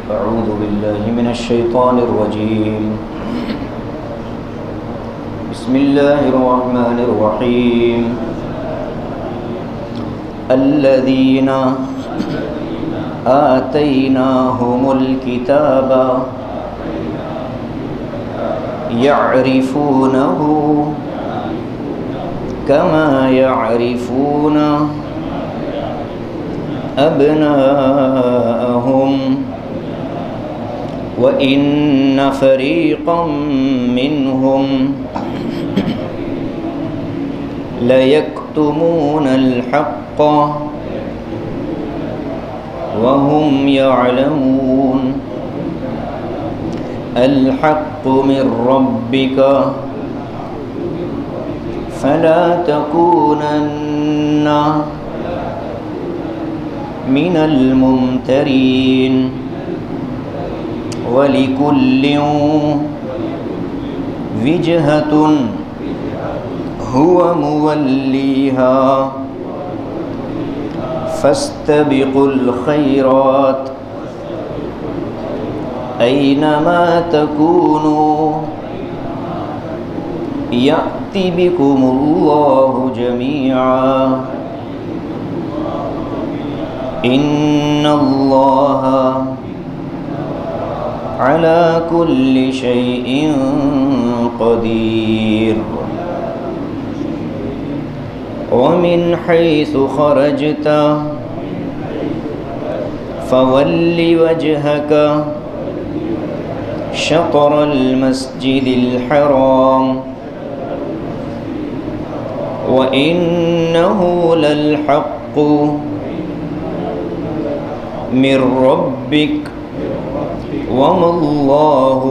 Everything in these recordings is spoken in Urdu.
أعوذ بالله من الشيطان الرجيم. بسم الله الرحمن الرحيم. الذين آتيناهم الكتاب يعرفونه كما يعرفون أبناءهم وإن فريقا منهم ليكتمون الحق وهم يعلمون. الحق من ربك فلا تكونن من الممترين. ولكل وجهة هو موليها فاستبقوا الخيرات أينما تكونوا يأتِ بكم الله جميعا إن الله على كل شيء قدير. ومن حيث خرجت فول وجهك شطر المسجد الحرام وإنه للحق من ربك وما الله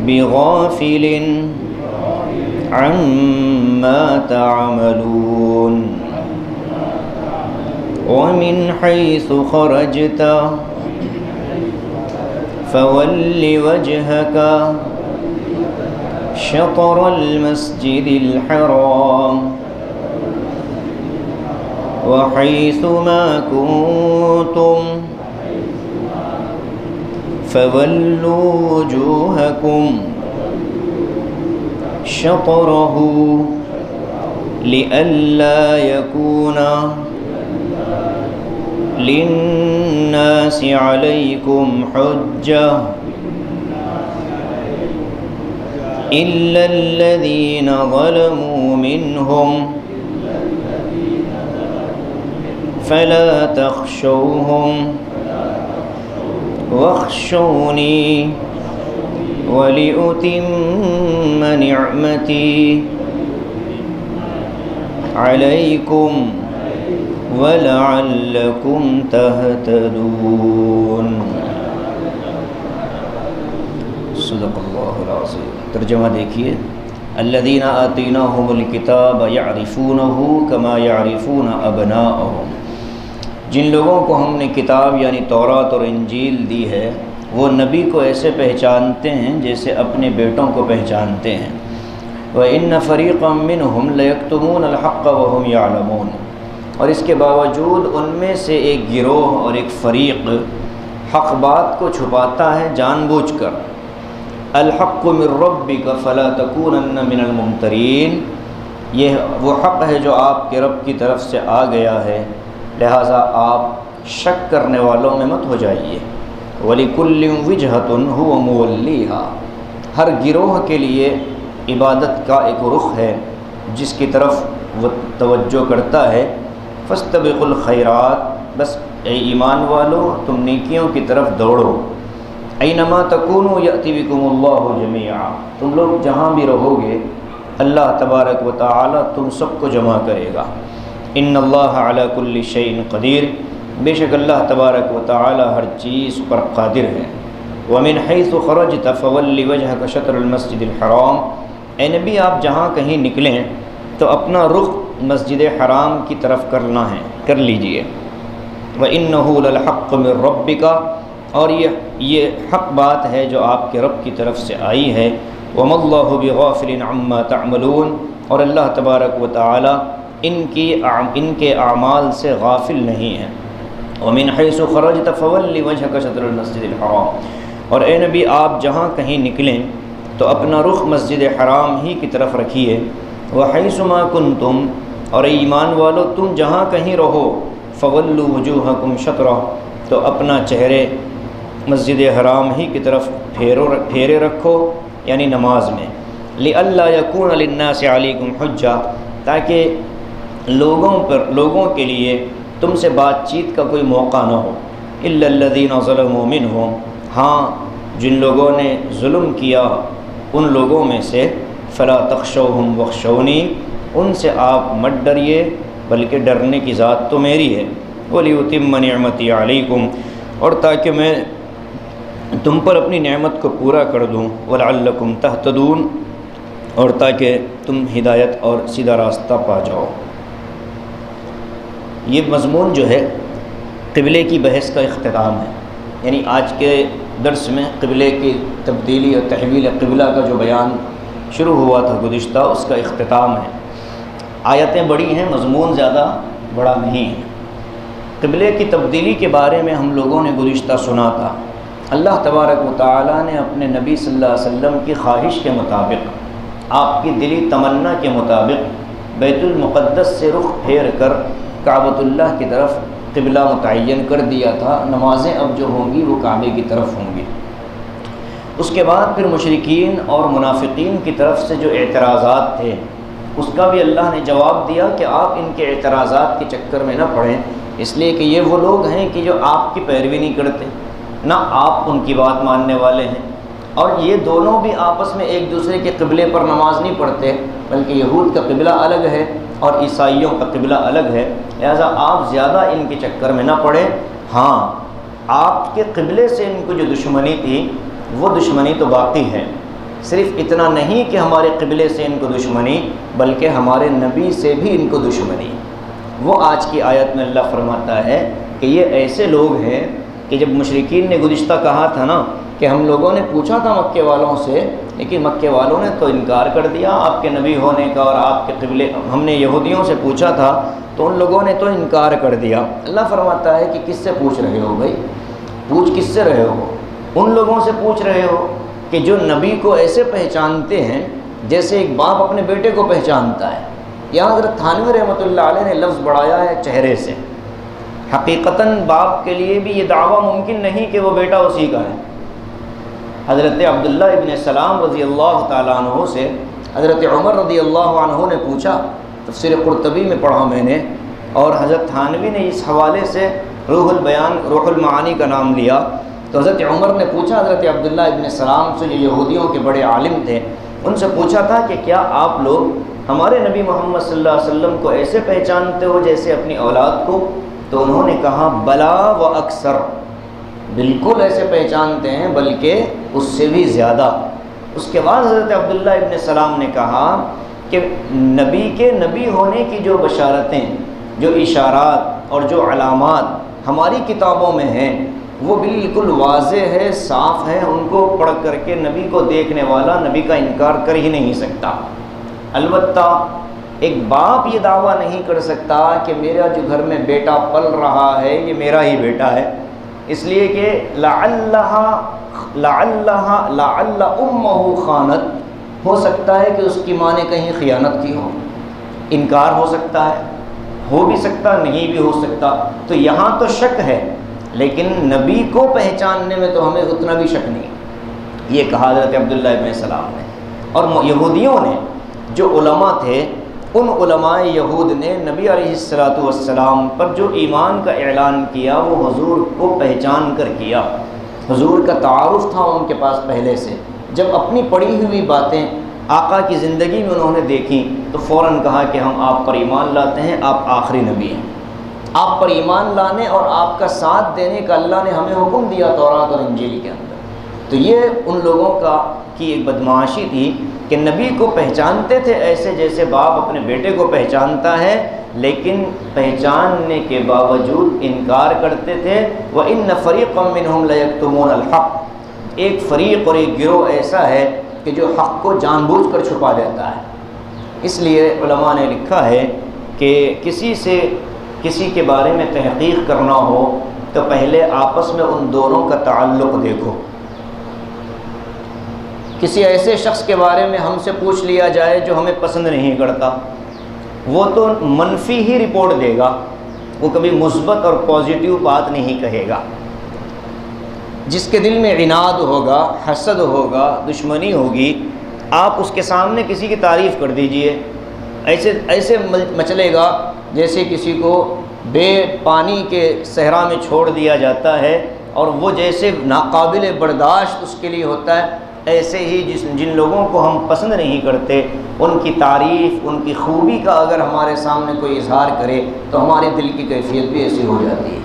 بغافل عما تعملون. ومن حيث خرجت فول وجهك شطر المسجد الحرام وحيث ما كنتم فولوا وجوهكم شطره لئلا يكون للناس عليكم حجة إلا الذين ظلموا منهم فلا تخشوهم واخشوني ولأتم نعمتي عليكم وَلَعَلَّكُمْ تَهْتَدُونَ. صدق اللہ العظیم. ترجمہ دیکھیے. الذین آتیناہم الکتاب یعرفونہ کما یعرفون ابناءہم. جن لوگوں کو ہم نے کتاب یعنی تورات اور انجیل دی ہے وہ نبی کو ایسے پہچانتے ہیں جیسے اپنے بیٹوں کو پہچانتے ہیں. وَإِنَّ فَرِيقًا مِّنْهُمْ لَيَكْتُمُونَ الْحَقَّ وَهُمْ يَعْلَمُونَ. اور اس کے باوجود ان میں سے ایک گروہ اور ایک فریق حق بات کو چھپاتا ہے جان بوجھ کر. الحق من ربک فلا تکونن من الممترین. یہ وہ حق ہے جو آپ کے رب کی طرف سے آ گیا ہے لہٰذا آپ شک کرنے والوں میں مت ہو جائیے. وَلِكُلٍّ وِجْهَةٌ هُوَ مُوَلِّيهَا. ہر گروہ کے لیے عبادت کا ایک رخ ہے جس کی طرف وہ توجہ کرتا ہے. فاستبقوا الخیرات. بس اے ایمان والو تم نیکیوں کی طرف دوڑو. اینما تکونوا یأتی بکم اللہ جمیعا. تم لوگ جہاں بھی رہو گے اللہ تبارک و تعالی تم سب کو جمع کرے گا. ان اللہ علی کل شیء قدیر. بے شک اللہ تبارک و تعالی ہر چیز پر قادر ہے. ومن حیث خرجت فول وجہک شطر المسجد الحرام. اے نبی آپ جہاں کہیں نکلیں تو اپنا رخ مسجد حرام کی طرف کر لیجئے. وَإِنَّهُ لَلْحَقُّ مِن رَبِّكَ. اور یہ حق بات ہے جو آپ کے رب کی طرف سے آئی ہے. وَمَا اللَّهُ بِغَافِلٍ عَمَّا تَعْمَلُونَ. اور اللہ تبارک و تعالی ان کے اعمال سے غافل نہیں ہے. ومن حیث خرجت فول وجهك شطر المسجد الحرام، اور اے نبی آپ جہاں کہیں نکلیں تو اپنا رخ مسجد حرام ہی کی طرف رکھیے، وحیث ما کنتم، اور اے ایمان والو تم جہاں کہیں رہو، فولوا وجوہکم شطرہ، تو اپنا چہرے مسجد حرام ہی کی طرف پھیرے رکھو، یعنی نماز میں، لئلا یکون للناس علیکم حجہ، تاکہ لوگوں کے لیے تم سے بات چیت کا کوئی موقع نہ ہو، الا الذین ظلموا منہم، ہاں جن لوگوں نے ظلم کیا ان لوگوں میں سے، فلا تخشوہم واخشونی، ان سے آپ مت ڈریے بلکہ ڈرنے کی ذات تو میری ہے، ولیتم نعمتی علیکم، اور تاکہ میں تم پر اپنی نعمت کو پورا کر دوں، ولعلکم تہتدون، اور تاکہ تم ہدایت اور سیدھا راستہ پا جاؤ۔ یہ مضمون جو ہے قبلے کی بحث کا اختتام ہے، یعنی آج کے درس میں قبلے کی تبدیلی اور تحویل قبلہ کا جو بیان شروع ہوا تھا گزشتہ، اس کا اختتام ہے۔ آیتیں بڑی ہیں، مضمون زیادہ بڑا نہیں ہے۔ قبلے کی تبدیلی کے بارے میں ہم لوگوں نے گزشتہ سنا تھا۔ اللہ تبارک و تعالیٰ نے اپنے نبی صلی اللہ علیہ وسلم کی خواہش کے مطابق، آپ کی دلی تمنا کے مطابق بیت المقدس سے رخ پھیر کر کعبۃ اللہ کی طرف قبلہ متعین کر دیا تھا۔ نمازیں اب جو ہوں گی وہ کعبے کی طرف ہوں گی۔ اس کے بعد پھر مشرکین اور منافقین کی طرف سے جو اعتراضات تھے اس کا بھی اللہ نے جواب دیا کہ آپ ان کے اعتراضات کے چکر میں نہ پڑیں، اس لیے کہ یہ وہ لوگ ہیں کہ جو آپ کی پیروی نہیں کرتے، نہ آپ ان کی بات ماننے والے ہیں، اور یہ دونوں بھی آپس میں ایک دوسرے کے قبلے پر نماز نہیں پڑھتے، بلکہ یہود کا قبلہ الگ ہے اور عیسائیوں کا قبلہ الگ ہے، لہذا آپ زیادہ ان کے چکر میں نہ پڑیں۔ ہاں، آپ کے قبلے سے ان کو جو دشمنی تھی وہ دشمنی تو باقی ہے، صرف اتنا نہیں کہ ہمارے قبلے سے ان کو دشمنی، بلکہ ہمارے نبی سے بھی ان کو دشمنی۔ وہ آج کی آیت میں اللہ فرماتا ہے کہ یہ ایسے لوگ ہیں کہ جب مشرکین نے گزشتہ کہا تھا نا کہ ہم لوگوں نے پوچھا تھا مکے والوں سے، لیکن مکے والوں نے تو انکار کر دیا آپ کے نبی ہونے کا، اور آپ کے قبلے، ہم نے یہودیوں سے پوچھا تھا تو ان لوگوں نے تو انکار کر دیا۔ اللہ فرماتا ہے کہ کس سے پوچھ رہے ہو بھائی؟ پوچھ کس سے رہے ہو؟ ان لوگوں سے پوچھ رہے ہو کہ جو نبی کو ایسے پہچانتے ہیں جیسے ایک باپ اپنے بیٹے کو پہچانتا ہے۔ یہاں حضرت تھانوی رحمۃ اللہ علیہ نے لفظ بڑھایا ہے چہرے سے۔ حقیقتاً باپ کے لیے بھی یہ دعویٰ ممکن نہیں کہ وہ بیٹا اسی کا ہے۔ حضرت عبداللہ ابن سلام رضی اللہ تعالیٰ عنہ سے حضرت عمر رضی اللہ عنہ نے پوچھا، تفسیر قرطبی میں پڑھا میں نے، اور حضرت تھانوی نے اس حوالے سے روح البیان، روح المعانی کا نام لیا۔ تو حضرت عمر نے پوچھا حضرت عبداللہ ابن سلام سے، جو یہودیوں کے بڑے عالم تھے، ان سے پوچھا تھا کہ کیا آپ لوگ ہمارے نبی محمد صلی اللہ علیہ وسلم کو ایسے پہچانتے ہو جیسے اپنی اولاد کو؟ تو انہوں نے کہا بلا و اکثر، بالکل ایسے پہچانتے ہیں، بلکہ اس سے بھی زیادہ۔ اس کے بعد حضرت عبداللہ ابن سلام نے کہا کہ نبی کے نبی ہونے کی جو بشارتیں، جو اشارات اور جو علامات ہماری کتابوں میں ہیں وہ بالکل واضح ہے، صاف ہے، ان کو پڑھ کر کے نبی کو دیکھنے والا نبی کا انکار کر ہی نہیں سکتا۔ البتہ ایک باپ یہ دعویٰ نہیں کر سکتا کہ میرا جو گھر میں بیٹا پل رہا ہے یہ میرا ہی بیٹا ہے، اس لیے کہ لعل امہ خانت، ہو سکتا ہے کہ اس کی ماں نے کہیں خیانت کی ہو، انکار ہو سکتا ہے، ہو بھی سکتا نہیں بھی ہو سکتا، تو یہاں تو شک ہے، لیکن نبی کو پہچاننے میں تو ہمیں اتنا بھی شک نہیں۔ یہ کہا حضرت عبداللہ ابن سلام نے۔ اور یہودیوں نے، جو علماء تھے، ان علماء یہود نے نبی علیہ السلام پر جو ایمان کا اعلان کیا وہ حضور کو پہچان کر کیا۔ حضور کا تعارف تھا ان کے پاس پہلے سے، جب اپنی پڑھی ہوئی باتیں آقا کی زندگی میں انہوں نے دیکھی تو فوراً کہا کہ ہم آپ پر ایمان لاتے ہیں، آپ آخری نبی ہیں۔ آپ پر ایمان لانے اور آپ کا ساتھ دینے کا اللہ نے ہمیں حکم دیا تورات اور انجیل کے اندر۔ تو یہ ان لوگوں کی ایک بدمعاشی تھی کہ نبی کو پہچانتے تھے ایسے جیسے باپ اپنے بیٹے کو پہچانتا ہے، لیکن پہچاننے کے باوجود انکار کرتے تھے۔ وَإِنَّ فَرِيقًا مِّنْهُمْ لَيَكْتُمُونَ الْحَقَّ، ایک فریق اور ایک گروہ ایسا ہے کہ جو حق کو جان بوجھ کر چھپا دیتا ہے۔ اس لیے علماء نے لکھا ہے کہ کسی سے کسی کے بارے میں تحقیق کرنا ہو تو پہلے آپس میں ان دونوں کا تعلق دیکھو۔ کسی ایسے شخص کے بارے میں ہم سے پوچھ لیا جائے جو ہمیں پسند نہیں کرتا، وہ تو منفی ہی رپورٹ دے گا، وہ کبھی مثبت اور پازیٹیو بات نہیں کہے گا۔ جس کے دل میں عناد ہوگا، حسد ہوگا، دشمنی ہوگی، آپ اس کے سامنے کسی کی تعریف کر دیجئے، ایسے مچلے گا جیسے کسی کو بے پانی کے صحرا میں چھوڑ دیا جاتا ہے اور وہ جیسے ناقابل برداشت اس کے لیے ہوتا ہے، ایسے ہی جن لوگوں کو ہم پسند نہیں کرتے ان کی تعریف، ان کی خوبی کا اگر ہمارے سامنے کوئی اظہار کرے تو ہمارے دل کی کیفیت بھی ایسی ہو جاتی ہے۔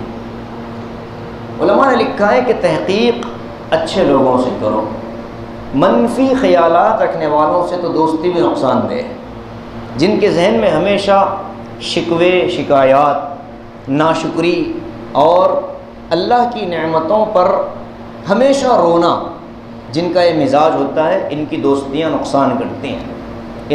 علماء نے لکھا ہے کہ تحقیق اچھے لوگوں سے کرو، منفی خیالات رکھنے والوں سے تو دوستی بھی نقصان دہ ہے، جن کے ذہن میں ہمیشہ شکوے، شکایات، ناشکری اور اللہ کی نعمتوں پر ہمیشہ رونا، جن کا یہ مزاج ہوتا ہے، ان کی دوستیاں نقصان کرتی ہیں،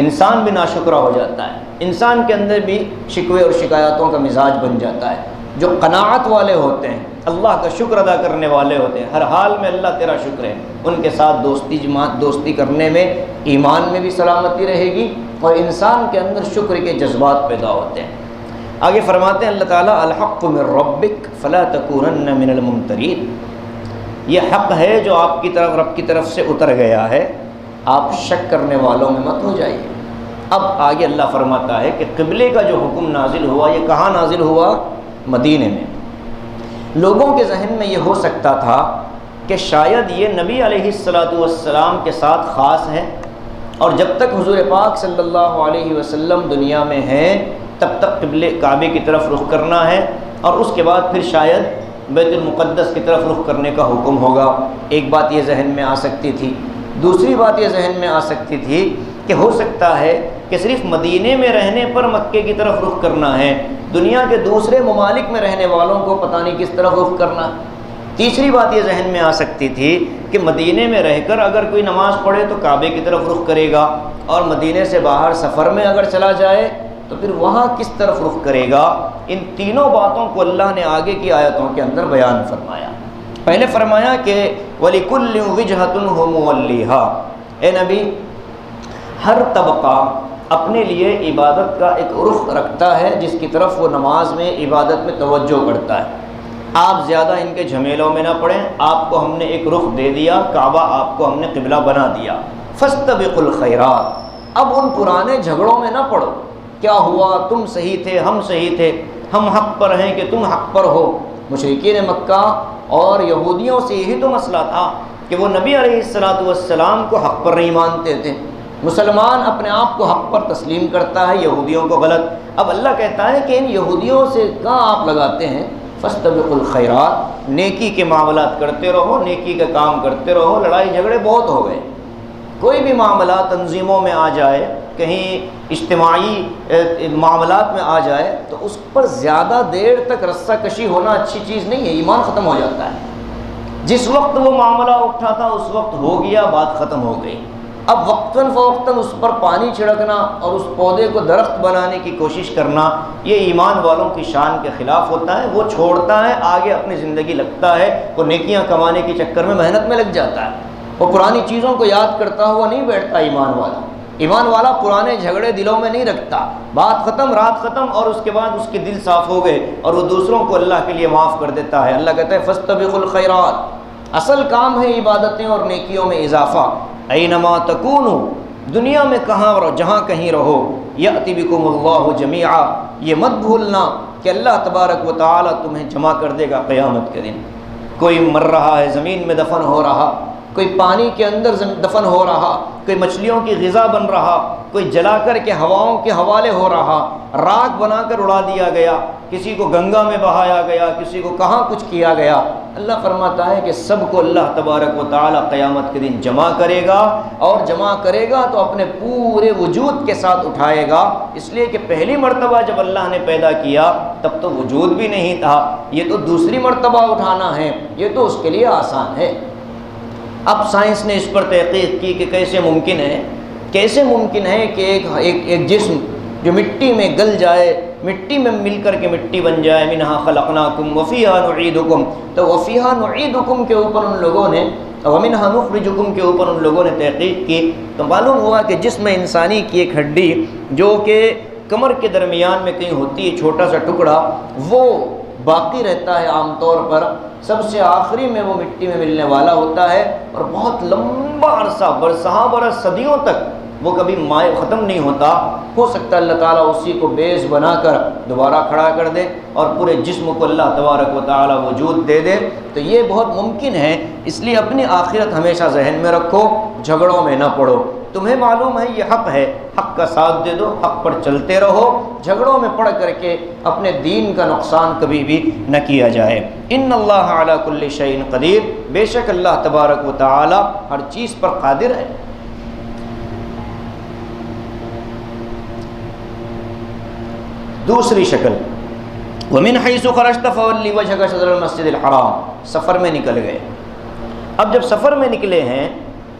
انسان بھی ناشکرا ہو جاتا ہے، انسان کے اندر بھی شکوے اور شکایاتوں کا مزاج بن جاتا ہے۔ جو قناعت والے ہوتے ہیں، اللہ کا شکر ادا کرنے والے ہوتے ہیں، ہر حال میں اللہ تیرا شکر ہے، ان کے ساتھ دوستی کرنے میں ایمان میں بھی سلامتی رہے گی اور انسان کے اندر شکر کے جذبات پیدا ہوتے ہیں۔ آگے فرماتے ہیں اللہ تعالیٰ الحق من ربک فلا تکونن من الممترین، یہ حق ہے جو آپ کی طرف، رب کی طرف سے اتر گیا ہے، آپ شک کرنے والوں میں مت ہو جائیے۔ اب آگے اللہ فرماتا ہے کہ قبلے کا جو حکم نازل ہوا، یہ کہاں نازل ہوا؟ مدینے میں۔ لوگوں کے ذہن میں یہ ہو سکتا تھا کہ شاید یہ نبی علیہ السلام کے ساتھ خاص ہے، اور جب تک حضور پاک صلی اللہ علیہ وسلم دنیا میں ہیں تب تک قبلے کعبے کی طرف رخ کرنا ہے، اور اس کے بعد پھر شاید بیت المقدس کی طرف رخ کرنے کا حکم ہوگا۔ ایک بات یہ ذہن میں آ سکتی تھی۔ دوسری بات یہ ذہن میں آ سکتی تھی کہ ہو سکتا ہے کہ صرف مدینے میں رہنے پر مکے کی طرف رخ کرنا ہے، دنیا کے دوسرے ممالک میں رہنے والوں کو پتہ نہیں کس طرف رخ کرنا۔ تیسری بات یہ ذہن میں آ سکتی تھی کہ مدینے میں رہ کر اگر کوئی نماز پڑھے تو کعبے کی طرف رخ کرے گا، اور مدینے سے باہر سفر میں اگر چلا جائے تو پھر وہاں کس طرف رخ کرے گا۔ ان تینوں باتوں کو اللہ نے آگے کی آیتوں کے اندر بیان فرمایا۔ پہلے فرمایا کہ وَلِكُلِّ وِجْهَةٌ هُوَ مُوَلِّيهَا، اے نبی ہر طبقہ اپنے لیے عبادت کا ایک رخ رکھتا ہے جس کی طرف وہ نماز میں، عبادت میں توجہ کرتا ہے۔ آپ زیادہ ان کے جھمیلوں میں نہ پڑیں، آپ کو ہم نے ایک رخ دے دیا، کعبہ آپ کو ہم نے قبلہ بنا دیا۔ فاستبقوا الخیرات، اب ان پرانے جھگڑوں میں نہ پڑو، کیا ہوا، تم صحیح تھے، ہم صحیح تھے، ہم حق پر ہیں کہ تم حق پر ہو۔ مشرکین مکہ اور یہودیوں سے یہی تو مسئلہ تھا کہ وہ نبی علیہ السلام کو حق پر نہیں مانتے تھے۔ مسلمان اپنے آپ کو حق پر تسلیم کرتا ہے، یہودیوں کو غلط۔ اب اللہ کہتا ہے کہ ان یہودیوں سے کہاں آپ لگاتے ہیں؟ فاستبقوا الخیرات، نیکی کے معاملات کرتے رہو، نیکی کا کام کرتے رہو۔ لڑائی جھگڑے بہت ہو گئے، کوئی بھی معاملہ تنظیموں میں آ جائے، کہیں اجتماعی معاملات میں آ جائے تو اس پر زیادہ دیر تک رسہ کشی ہونا اچھی چیز نہیں ہے، ایمان ختم ہو جاتا ہے۔ جس وقت وہ معاملہ اٹھا تھا اس وقت ہو گیا، بات ختم ہو گئی۔ اب وقتاً فوقتاً اس پر پانی چھڑکنا اور اس پودے کو درخت بنانے کی کوشش کرنا، یہ ایمان والوں کی شان کے خلاف ہوتا ہے۔ وہ چھوڑتا ہے، آگے اپنی زندگی لگتا ہے، وہ نیکیاں کمانے کے چکر میں محنت میں لگ جاتا ہے، وہ پرانی چیزوں کو یاد کرتا ہوا نہیں بیٹھتا۔ ایمان والا پرانے جھگڑے دلوں میں نہیں رکھتا، بات ختم، رات ختم، اور اس کے بعد اس کے دل صاف ہو گئے اور وہ دوسروں کو اللہ کے لیے معاف کر دیتا ہے۔ اللہ کہتا ہے فاستبقوا الخیرات، اصل کام ہے عبادتیں اور نیکیوں میں اضافہ۔ اینما تکونوا، دنیا میں کہاں جہاں کہیں رہو، یأتی بکم اللہ جمیعا، یہ مت بھولنا کہ اللہ تبارک و تعالی تمہیں جمع کر دے گا قیامت کے دن۔ کوئی مر رہا ہے، زمین میں دفن ہو رہا، کوئی پانی کے اندر دفن ہو رہا، کوئی مچھلیوں کی غذا بن رہا، کوئی جلا کر کے ہواؤں کے حوالے ہو رہا، راکھ بنا کر اڑا دیا گیا، کسی کو گنگا میں بہایا گیا، کسی کو کہاں کچھ کیا گیا۔ اللہ فرماتا ہے کہ سب کو اللہ تبارک و تعالی قیامت کے دن جمع کرے گا، اور جمع کرے گا تو اپنے پورے وجود کے ساتھ اٹھائے گا، اس لیے کہ پہلی مرتبہ جب اللہ نے پیدا کیا تب تو وجود بھی نہیں تھا، یہ تو دوسری مرتبہ اٹھانا ہے، یہ تو اس کے لیے آسان ہے۔ اب سائنس نے اس پر تحقیق کی کہ کیسے ممکن ہے کہ ایک جسم جو مٹی میں گل جائے، مٹی میں مل کر کے مٹی بن جائے، منہا خلقناکم وفیہا نعیدکم، تو وفیہا نعیدکم کے اوپر ان لوگوں نے، ومنہا نخرجکم کے اوپر ان لوگوں نے تحقیق کی، تو معلوم ہوا کہ جسم انسانی کی ایک ہڈی جو کہ کمر کے درمیان میں کہیں ہوتی ہے، چھوٹا سا ٹکڑا، وہ باقی رہتا ہے عام طور پر، سب سے آخری میں وہ مٹی میں ملنے والا ہوتا ہے، اور بہت لمبا عرصہ، برسہ برس، صدیوں تک وہ کبھی مائع ختم نہیں ہوتا۔ ہو سکتا ہے اللہ تعالیٰ اسی کو بیس بنا کر دوبارہ کھڑا کر دے اور پورے جسم کو اللہ تبارک و تعالیٰ وجود دے دے، تو یہ بہت ممکن ہے۔ اس لیے اپنی آخرت ہمیشہ ذہن میں رکھو، جھگڑوں میں نہ پڑو۔ تمہیں معلوم ہے یہ حق ہے، حق کا ساتھ دے دو، حق پر چلتے رہو، جھگڑوں میں پڑ کر کے اپنے دین کا نقصان کبھی بھی نہ کیا جائے۔ ان اللہ علی کل شیء قدیر، بے شک اللہ تبارک و تعالی ہر چیز پر قادر ہے۔ دوسری شکل، وَمِنْ حَيْثُ خَرَجْتَ فَوَلِّ وَجْهَكَ شَطْرَ الْمَسْجِدِ الْحَرَامِ، سفر میں نکل گئے۔ اب جب سفر میں نکلے ہیں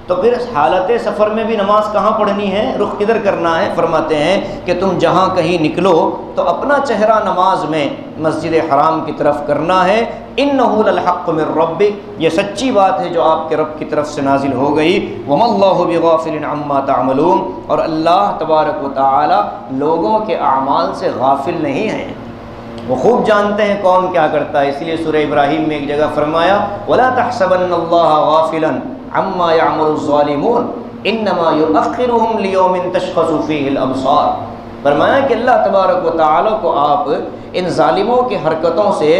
تو پھر حالت سفر میں بھی نماز کہاں پڑھنی ہے، رخ کدھر کرنا ہے؟ فرماتے ہیں کہ تم جہاں کہیں نکلو تو اپنا چہرہ نماز میں مسجد حرام کی طرف کرنا ہے۔ اِنَّهُ لَلْحَقُّ مِن رَّبِّكَ، یہ سچی بات ہے جو آپ کے رب کی طرف سے نازل ہو گئی۔ وَمَا اللَّهُ بِغَافِلٍ عَمَّا تَعْمَلُونَ، اور اللہ تبارک و تعالی لوگوں کے اعمال سے غافل نہیں ہیں، وہ خوب جانتے ہیں کون کیا کرتا ہے۔ اس لیے سورہ ابراہیم میں ایک جگہ فرمایا وَلَا تَحْسَبَنَّ اللَّهَ غَافِلًا عَمَّا يَعْمَلُ الظَّالِمُونَ إِنَّمَا يُؤَخِّرُهُمْ لِيَوْمٍ تَشْخَصُ فِيهِ الْأَبْصَارُ، فرمایا کہ اللہ تبارک و تعالی کو آپ ان ظالموں کی حرکتوں سے،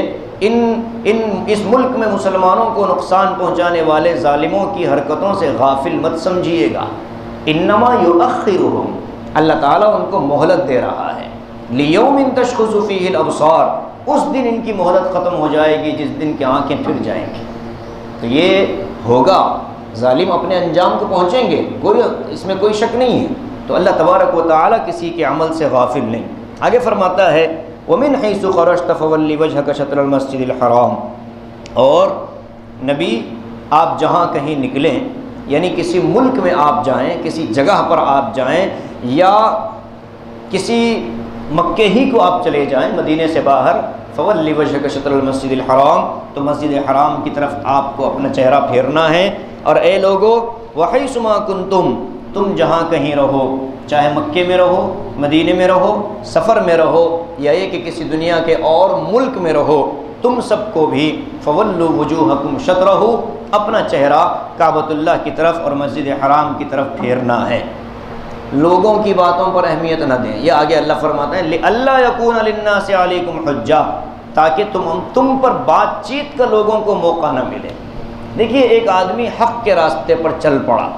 اس ملک میں مسلمانوں کو نقصان پہنچانے والے ظالموں کی حرکتوں سے غافل مت سمجھیے گا۔ انما یؤخرہم، اللہ تعالیٰ ان کو مہلت دے رہا ہے، لیوم تشخص فیہ الابصار، اس دن ان کی مہلت ختم ہو جائے گی جس دن کی آنکھیں پھر جائیں گی۔ تو یہ ہوگا، ظالم اپنے انجام کو پہنچیں گے، اس میں کوئی شک نہیں ہے۔ تو اللہ تبارک و تعالیٰ کسی کے عمل سے غافل نہیں۔ آگے فرماتا ہے وَمِنْ حَيْثُ خَرَجْتَ فَوَلِّ وَجْهَكَ شَطْرَ الْمَسْجِدِ الْحَرَامِ، اور نبی آپ جہاں کہیں نکلیں، یعنی کسی ملک میں آپ جائیں، کسی جگہ پر آپ جائیں، یا کسی مکے ہی کو آپ چلے جائیں مدینے سے باہر، فَوَلِّ وَجْهَكَ شَطْرَ الْمَسْجِدِ الْحَرَامِ، تو مسجد حرام کی طرف آپ کو اپنا چہرہ پھیرنا ہے۔ اور اے لوگو وَحَيْثُ مَا كُنْتُمْ، تم جہاں کہیں رہو، چاہے مکے میں رہو، مدینے میں رہو، سفر میں رہو، یا یہ کہ کسی دنیا کے اور ملک میں رہو، تم سب کو بھی فَوَلُّوا وُجُوهَكُمْ شَطْرَهُ، اپنا چہرہ کعبۃ اللہ کی طرف اور مسجد حرام کی طرف پھیرنا ہے۔ لوگوں کی باتوں پر اہمیت نہ دیں، یہ آگے اللہ فرماتا ہے لِأَلَّا يَكُونَ لِلنَّاسِ عَلَيْكُمْ حُجَّةٌ، تاکہ تم پر بات چیت کا لوگوں کو موقع نہ ملے۔ دیکھیے ایک آدمی حق کے راستے پر چل پڑا،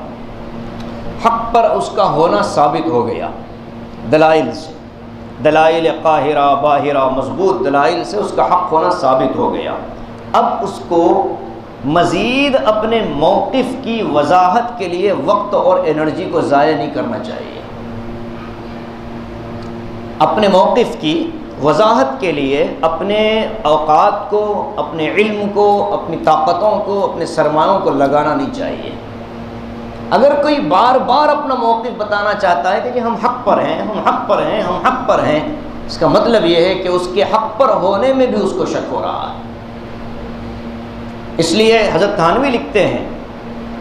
حق پر اس کا ہونا ثابت ہو گیا دلائل سے، دلائل قاہرہ باہرہ مضبوط دلائل سے اس کا حق ہونا ثابت ہو گیا۔ اب اس کو مزید اپنے موقف کی وضاحت کے لیے وقت اور انرجی کو ضائع نہیں کرنا چاہیے۔ اپنے موقف کی وضاحت کے لیے اپنے اوقات کو، اپنے علم کو، اپنی طاقتوں کو، اپنے سرمایوں کو لگانا نہیں چاہیے۔ اگر کوئی بار بار اپنا موقف بتانا چاہتا ہے کہ ہم حق پر ہیں، ہم حق پر ہیں، ہم حق پر ہیں، اس کا مطلب یہ ہے کہ اس کے حق پر ہونے میں بھی اس کو شک ہو رہا ہے۔ اس لیے حضرت تھانوی لکھتے ہیں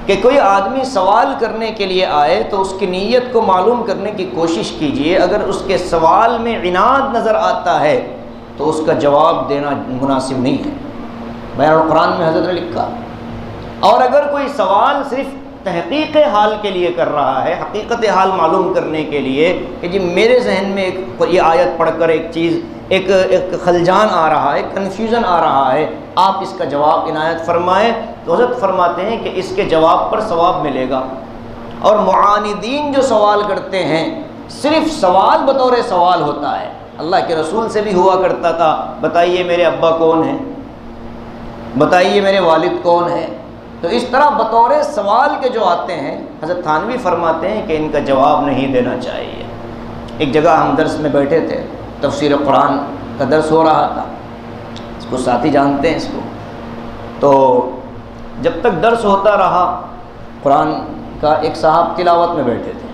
کہ کوئی آدمی سوال کرنے کے لیے آئے تو اس کی نیت کو معلوم کرنے کی کوشش کیجئے، اگر اس کے سوال میں عناد نظر آتا ہے تو اس کا جواب دینا مناسب نہیں ہے۔ بیان القرآن میں حضرت نے لکھا۔ اور اگر کوئی سوال صرف تحقیق حال کے لیے کر رہا ہے، حقیقت حال معلوم کرنے کے لیے کہ جی میرے ذہن میں یہ آیت پڑھ کر ایک چیز، ایک خلجان آ رہا ہے، کنفیوژن آ رہا ہے، آپ اس کا جواب عنایت فرمائیں، تو حضرت فرماتے ہیں کہ اس کے جواب پر ثواب ملے گا۔ اور معاندین جو سوال کرتے ہیں، صرف سوال بطور سوال ہوتا ہے، اللہ کے رسول سے بھی ہوا کرتا تھا، بتائیے میرے ابا کون ہیں، بتائیے میرے والد کون ہیں، تو اس طرح بطور سوال کے جو آتے ہیں، حضرت تھانوی فرماتے ہیں کہ ان کا جواب نہیں دینا چاہیے۔ ایک جگہ ہم درس میں بیٹھے تھے، تفسیر قرآن کا درس ہو رہا تھا، اس کو ساتھی جانتے ہیں اس کو، تو جب تک درس ہوتا رہا قرآن کا، ایک صاحب تلاوت میں بیٹھے تھے،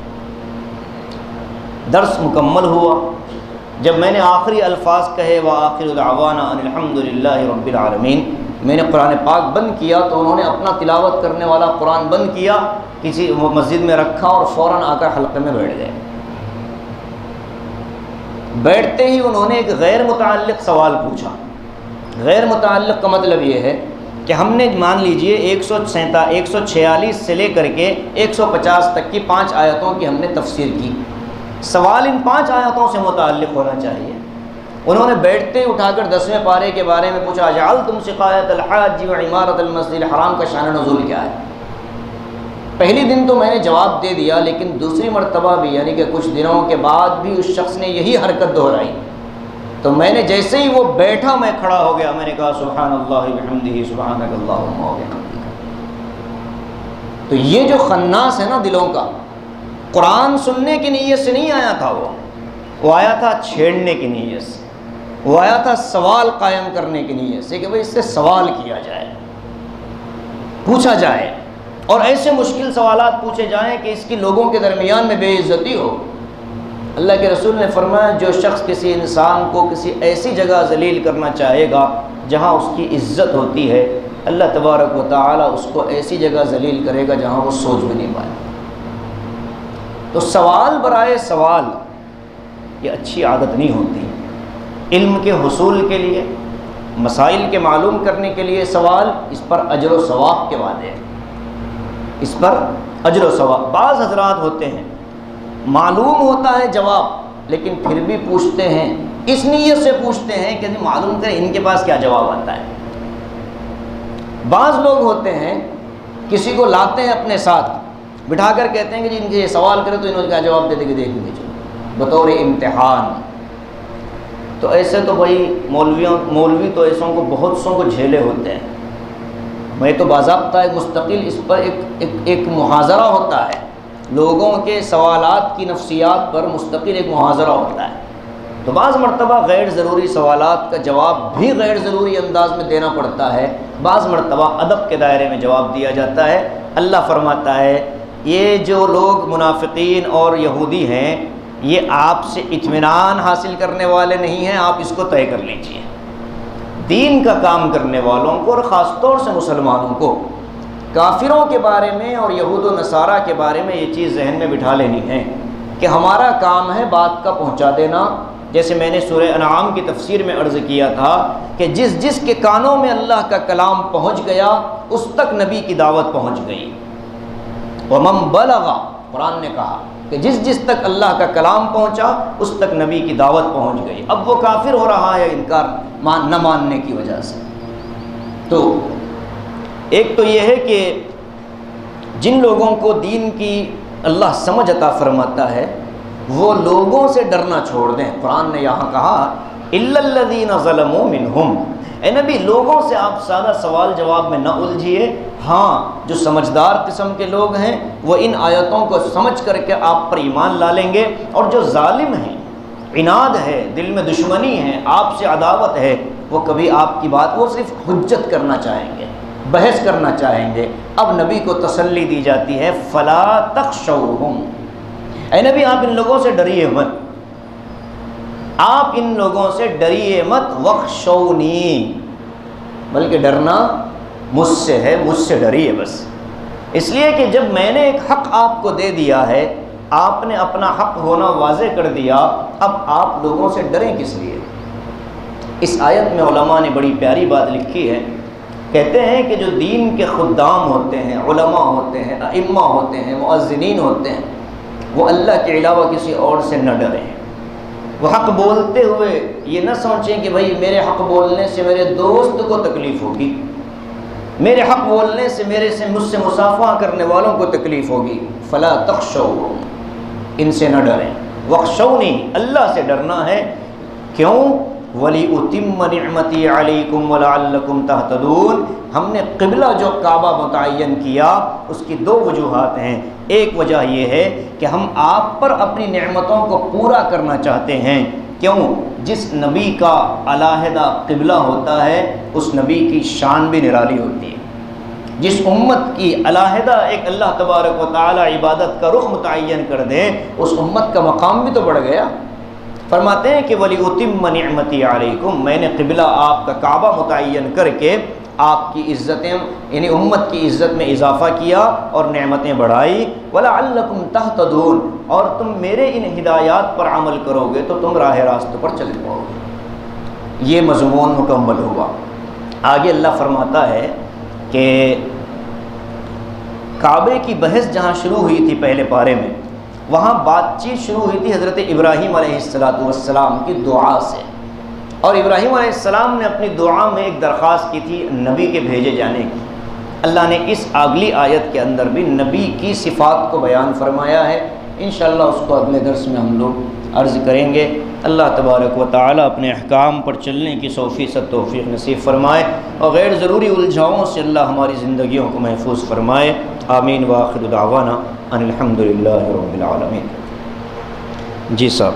درس مکمل ہوا، جب میں نے آخری الفاظ کہے وآخر دعوانا ان الحمد للہ رب العالمین، میں نے قرآن پاک بند کیا تو انہوں نے اپنا تلاوت کرنے والا قرآن بند کیا، کسی مسجد میں رکھا اور فوراً آ کر حلقے میں بیٹھ گئے۔ بیٹھتے ہی انہوں نے ایک غیر متعلق سوال پوچھا۔ غیر متعلق کا مطلب یہ ہے کہ ہم نے مان لیجئے 146 سے لے کر کے 150 تک کی 5 آیتوں کی ہم نے تفسیر کی، سوال ان 5 آیتوں سے متعلق ہونا چاہیے۔ انہوں نے بیٹھتے اٹھا کر 10ویں پارے کے بارے میں پوچھا، اجعلتم سقایۃ الحاج وعمارۃ المسجد الحرام کا شان نزول کیا ہے؟ پہلی دن تو میں نے جواب دے دیا، لیکن دوسری مرتبہ بھی یعنی کہ کچھ دنوں کے بعد بھی اس شخص نے یہی حرکت دہرائی، تو میں نے جیسے ہی وہ بیٹھا میں کھڑا ہو گیا، میں نے کہا سبحان اللہ وبحمدہ سبحانک اللہم وبحمدک۔ تو یہ جو خناس ہے نا دلوں کا، قرآن سننے کی نیت سے نہیں آیا تھا، وہ آیا تھا چھیڑنے کی نیت سے، وہ آیا تھا سوال قائم کرنے کی نیت سے کہ بھئی اس سے سوال کیا جائے، پوچھا جائے، اور ایسے مشکل سوالات پوچھے جائیں کہ اس کی لوگوں کے درمیان میں بے عزتی ہو۔ اللہ کے رسول نے فرمایا جو شخص کسی انسان کو کسی ایسی جگہ ذلیل کرنا چاہے گا جہاں اس کی عزت ہوتی ہے، اللہ تبارک و تعالی اس کو ایسی جگہ ذلیل کرے گا جہاں وہ سوچ بھی نہیں پائے۔ تو سوال برائے سوال یہ اچھی عادت نہیں ہوتی۔ علم کے حصول کے لیے، مسائل کے معلوم کرنے کے لیے سوال، اس پر اجر و ثواب کے وعدے ہیں، اس پر اجر و ثواب۔ بعض حضرات ہوتے ہیں معلوم ہوتا ہے جواب لیکن پھر بھی پوچھتے ہیں، اس نیت سے پوچھتے ہیں کہ معلوم کریں ان کے پاس کیا جواب آتا ہے۔ بعض لوگ ہوتے ہیں کسی کو لاتے ہیں اپنے ساتھ بٹھا کر کہتے ہیں کہ جی ان سے یہ سوال کرے تو انہوں نے کیا جواب دے دے کہ دیکھیں گے بطور امتحان۔ تو ایسے تو بھائی مولوی تو ایسوں کو بہت سوں کو جھیلے ہوتے ہیں۔ میں تو باضابطہ ایک مستقل اس پر ایک محاضرہ ہوتا ہے، لوگوں کے سوالات کی نفسیات پر مستقل ایک محاضرہ ہوتا ہے۔ تو بعض مرتبہ غیر ضروری سوالات کا جواب بھی غیر ضروری انداز میں دینا پڑتا ہے، بعض مرتبہ ادب کے دائرے میں جواب دیا جاتا ہے۔ اللہ فرماتا ہے یہ جو لوگ منافقین اور یہودی ہیں یہ آپ سے اطمینان حاصل کرنے والے نہیں ہیں، آپ اس کو طے کر لیجئے۔ دین کا کام کرنے والوں کو اور خاص طور سے مسلمانوں کو کافروں کے بارے میں اور یہود و نصارہ کے بارے میں یہ چیز ذہن میں بٹھا لینی ہے کہ ہمارا کام ہے بات کا پہنچا دینا۔ جیسے میں نے سورہ انعام کی تفسیر میں عرض کیا تھا کہ جس کے کانوں میں اللہ کا کلام پہنچ گیا اس تک نبی کی دعوت پہنچ گئی۔ وَمَن بَلَغَ، قرآن نے کہا کہ جس تک اللہ کا کلام پہنچا اس تک نبی کی دعوت پہنچ گئی۔ اب وہ کافر ہو رہا ہے انکار نہ ماننے کی وجہ سے۔ تو ایک تو یہ ہے کہ جن لوگوں کو دین کی اللہ سمجھ عطا فرماتا ہے وہ لوگوں سے ڈرنا چھوڑ دیں۔ قرآن نے یہاں کہا إِلَّا الَّذِينَ ظَلَمُوا مِنْهُمْ، اے نبی لوگوں سے آپ سادہ سوال جواب میں نہ الجھیے، ہاں جو سمجھدار قسم کے لوگ ہیں وہ ان آیتوں کو سمجھ کر کے آپ پر ایمان لا لیں گے، اور جو ظالم ہیں، عناد ہے، دل میں دشمنی ہے، آپ سے عداوت ہے، وہ کبھی آپ کی بات، وہ صرف حجت کرنا چاہیں گے، بحث کرنا چاہیں گے۔ اب نبی کو تسلی دی جاتی ہے فلا تخشوہم، اے نبی آپ ان لوگوں سے ڈریے مت، آپ ان لوگوں سے ڈریے مت، وخشونی، بلکہ ڈرنا مجھ سے ہے، مجھ سے ڈریے بس۔ اس لیے کہ جب میں نے ایک حق آپ کو دے دیا ہے، آپ نے اپنا حق ہونا واضح کر دیا، اب آپ لوگوں سے ڈریں کس لیے؟ اس آیت میں علماء نے بڑی پیاری بات لکھی ہے، کہتے ہیں کہ جو دین کے خدام ہوتے ہیں، علماء ہوتے ہیں، ائمہ ہوتے ہیں، مؤذنین ہوتے ہیں، وہ اللہ کے علاوہ کسی اور سے نہ ڈریں۔ وہ حق بولتے ہوئے یہ نہ سوچیں کہ بھائی میرے حق بولنے سے میرے دوست کو تکلیف ہوگی، میرے حق بولنے سے مجھ سے مصافحہ کرنے والوں کو تکلیف ہوگی۔ فلا تخشوا، ان سے نہ ڈریں، وخشونی، اللہ سے ڈرنا ہے۔ کیوں؟ وَلِأُتِمَّ نِعْمَتِي عَلَيْكُمْ وَلَعَلَّكُمْ تَهْتَدُونَ، ہم نے قبلہ جو کعبہ متعین کیا اس کی دو وجوہات ہیں۔ ایک وجہ یہ ہے کہ ہم آپ پر اپنی نعمتوں کو پورا کرنا چاہتے ہیں۔ کیوں؟ جس نبی کا علیحدہ قبلہ ہوتا ہے اس نبی کی شان بھی نرالی ہوتی ہے۔ جس امت کی علیحدہ ایک اللہ تبارک و تعالی عبادت کا رخ متعین کر دے اس امت کا مقام بھی تو بڑھ گیا۔ فرماتے ہیں کہ وَلِأُتِمَّ نِعْمَتِي عَلَيْكُمْ، میں نے قبلہ آپ کا کعبہ متعین کر کے آپ کی عزتیں یعنی امت کی عزت میں اضافہ کیا اور نعمتیں بڑھائی، وَلَعَلَّكُمْ تَهْتَدُونَ، اور تم میرے ان ہدایات پر عمل کرو گے تو تم راہ راست پر چل پاؤ گے۔ یہ مضمون مکمل ہوا۔ آگے اللہ فرماتا ہے کہ کعبے کی بحث جہاں شروع ہوئی تھی پہلے پارے میں، وہاں بات چیت شروع ہوئی تھی حضرت ابراہیم علیہ السلام کی دعا سے، اور ابراہیم علیہ السلام نے اپنی دعا میں ایک درخواست کی تھی نبی کے بھیجے جانے کی۔ اللہ نے اس اگلی آیت کے اندر بھی نبی کی صفات کو بیان فرمایا ہے، انشاءاللہ اس کو اگلے درس میں ہم لوگ عرض کریں گے۔ اللہ تبارک و تعالی اپنے احکام پر چلنے کی 100% توفیق نصیب فرمائے، اور غیر ضروری الجھاؤں سے اللہ ہماری زندگیوں کو محفوظ فرمائے۔ آمین وآخر دعوانا ان الحمدللہ رب العالمین۔ جی صاحب،